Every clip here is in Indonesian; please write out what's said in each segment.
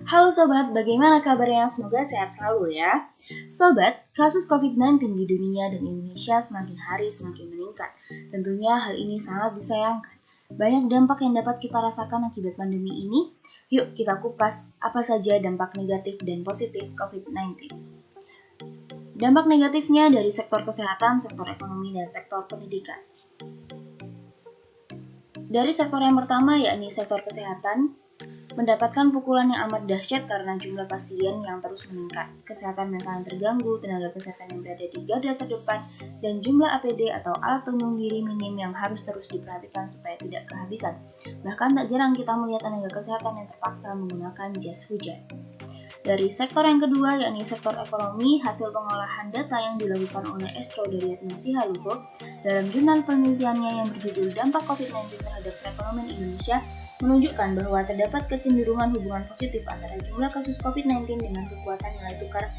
Halo Sobat, bagaimana kabarnya? Semoga sehat selalu ya. Sobat, kasus COVID-19 di dunia dan Indonesia semakin hari semakin meningkat. Tentunya hal ini sangat disayangkan. Banyak dampak yang dapat kita rasakan akibat pandemi ini. Yuk kita kupas apa saja dampak negatif dan positif COVID-19. Dampak negatifnya dari sektor kesehatan, sektor ekonomi, dan sektor pendidikan. Dari sektor yang pertama yakni sektor kesehatan, mendapatkan pukulan yang amat dahsyat karena jumlah pasien yang terus meningkat, kesehatan mental yang terganggu, tenaga kesehatan yang berada di garda terdepan, dan jumlah APD atau alat pelindung diri minim yang harus terus diperhatikan supaya tidak kehabisan. Bahkan tak jarang kita melihat tenaga kesehatan yang terpaksa menggunakan jas hujan. Dari sektor yang kedua, yakni sektor ekonomi, hasil pengolahan data yang dilakukan oleh Estro Daryatna Sihaluho dalam jurnal penelitiannya yang berjudul Dampak COVID-19 terhadap Perekonomian Indonesia menunjukkan bahwa terdapat kecenderungan hubungan positif antara jumlah kasus COVID-19 dengan kekuatan nilai tukar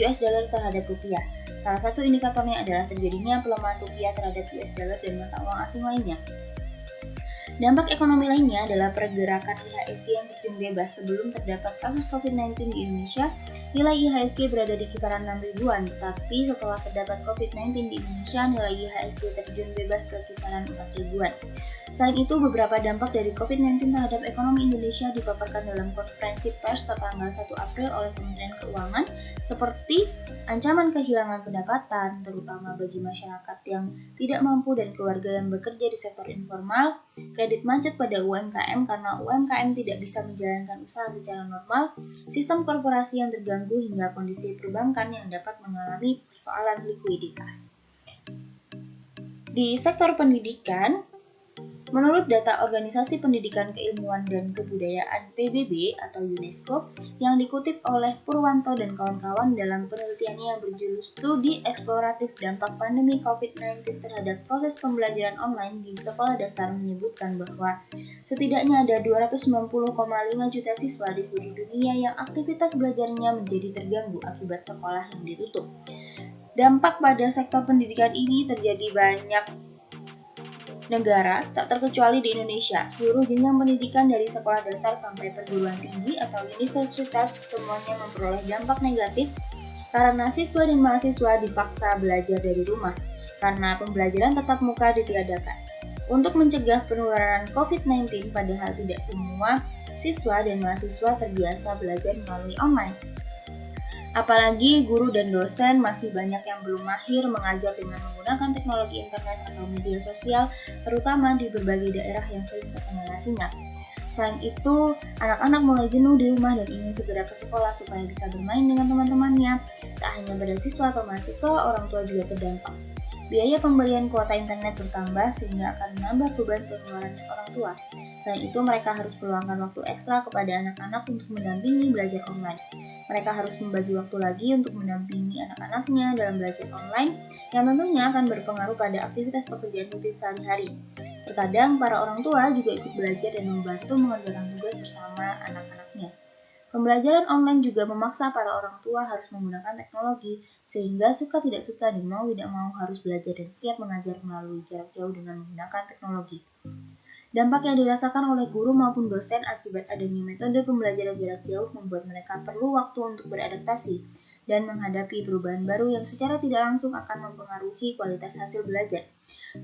US dollar terhadap rupiah. Salah satu indikatornya adalah terjadinya pelemahan rupiah terhadap US dollar dan mata uang asing lainnya. Dampak ekonomi lainnya adalah pergerakan IHSG yang terjun bebas sebelum terdapat kasus COVID-19 di Indonesia. Nilai IHSG berada di kisaran 6 ribuan, tapi setelah terdapat COVID-19 di Indonesia, nilai IHSG terjun bebas ke kisaran 4 ribuan. Selain itu, beberapa dampak dari COVID-19 terhadap ekonomi Indonesia dipaparkan dalam konferensi pers tertanggal 1 April oleh Kementerian Keuangan, seperti ancaman kehilangan pendapatan, terutama bagi masyarakat yang tidak mampu dan keluarga yang bekerja di sektor informal, kredit macet pada UMKM karena UMKM tidak bisa menjalankan usaha secara normal, sistem korporasi yang terganggu hingga kondisi perbankan yang dapat mengalami persoalan likuiditas. Di sektor pendidikan, menurut data Organisasi Pendidikan Keilmuan dan Kebudayaan PBB atau UNESCO yang dikutip oleh Purwanto dan kawan-kawan dalam penelitiannya yang berjudul Studi Eksploratif Dampak Pandemi COVID-19 terhadap Proses Pembelajaran Online di Sekolah Dasar menyebutkan bahwa setidaknya ada 290,5 juta siswa di seluruh dunia yang aktivitas belajarnya menjadi terganggu akibat sekolah yang ditutup. Dampak pada sektor pendidikan ini terjadi banyak negara, tak terkecuali di Indonesia. Seluruh jenjang pendidikan dari sekolah dasar sampai perguruan tinggi atau universitas semuanya memperoleh dampak negatif karena siswa dan mahasiswa dipaksa belajar dari rumah karena pembelajaran tatap muka ditiadakan. Untuk mencegah penularan COVID-19, padahal tidak semua siswa dan mahasiswa terbiasa belajar melalui online. Apalagi guru dan dosen masih banyak yang belum mahir mengajar dengan menggunakan teknologi internet atau media sosial, terutama di berbagai daerah yang sering terkendala sinyal. Selain itu, anak-anak mulai jenuh di rumah dan ingin segera ke sekolah supaya bisa bermain dengan teman-temannya. Tak hanya pada siswa atau mahasiswa, orang tua juga terdampak. Biaya pembelian kuota internet bertambah sehingga akan menambah beban pengeluaran orang tua. Selain itu, mereka harus meluangkan waktu ekstra kepada anak-anak untuk mendampingi belajar online. Mereka harus membagi waktu lagi untuk mendampingi anak-anaknya dalam belajar online yang tentunya akan berpengaruh pada aktivitas pekerjaan rutin sehari-hari. Terkadang, para orang tua juga ikut belajar dan membantu mengerjakan tugas bersama anak-anaknya. Pembelajaran online juga memaksa para orang tua harus menggunakan teknologi, sehingga suka tidak suka dan mau tidak mau harus belajar dan siap mengajar melalui jarak jauh dengan menggunakan teknologi. Dampak yang dirasakan oleh guru maupun dosen akibat adanya metode pembelajaran jarak jauh membuat mereka perlu waktu untuk beradaptasi dan menghadapi perubahan baru yang secara tidak langsung akan mempengaruhi kualitas hasil belajar.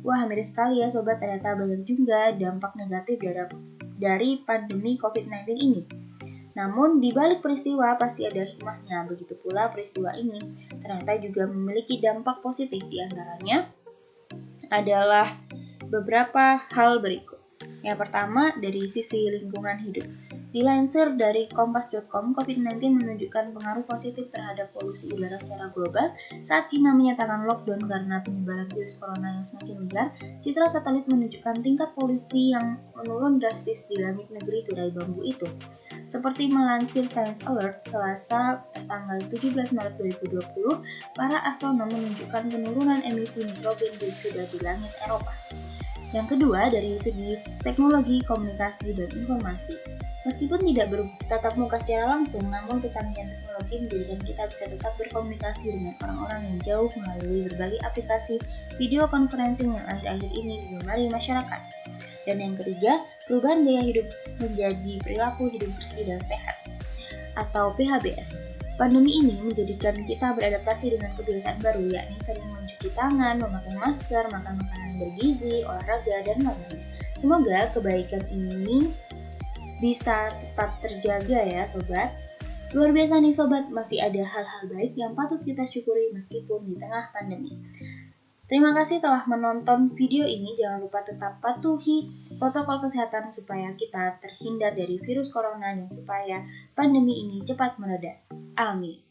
Wah, miris sekali ya sobat, ternyata banyak juga dampak negatif dari pandemi COVID-19 ini. Namun, di balik peristiwa pasti ada hikmahnya. Begitu pula peristiwa ini ternyata juga memiliki dampak positif, di antaranya adalah beberapa hal berikut. Yang pertama, dari sisi lingkungan hidup. Dilansir dari kompas.com, COVID-19 menunjukkan pengaruh positif terhadap polusi udara secara global. Saat Cina menyatakan lockdown karena penyebaran virus corona yang semakin liar, citra satelit menunjukkan tingkat polusi yang menurun drastis di langit negeri tirai bambu itu. Seperti melansir Science Alert, Selasa tanggal 17 Maret 2020, para astronom menunjukkan penurunan emisi nitrogen dioksida di langit Eropa. Yang kedua, dari segi teknologi, komunikasi, dan informasi. Meskipun tidak bertatap muka secara langsung, namun kecanggihan teknologi menjadikan kita bisa tetap berkomunikasi dengan orang-orang yang jauh melalui berbagai aplikasi video conferencing yang akhir-akhir ini digemari masyarakat. Dan yang ketiga, perubahan gaya hidup menjadi perilaku hidup bersih dan sehat. atau PHBS. Pandemi ini menjadikan kita beradaptasi dengan kebiasaan baru, yakni sering mencuci tangan, memakai masker, makan makanan bergizi, olahraga, dan lain-lain. Semoga kebaikan ini bisa tetap terjaga ya sobat. Luar biasa nih sobat, masih ada hal-hal baik yang patut kita syukuri meskipun di tengah pandemi. Terima kasih telah menonton video ini. Jangan lupa tetap patuhi protokol kesehatan supaya kita terhindar dari virus corona dan supaya pandemi ini cepat mereda. Amin.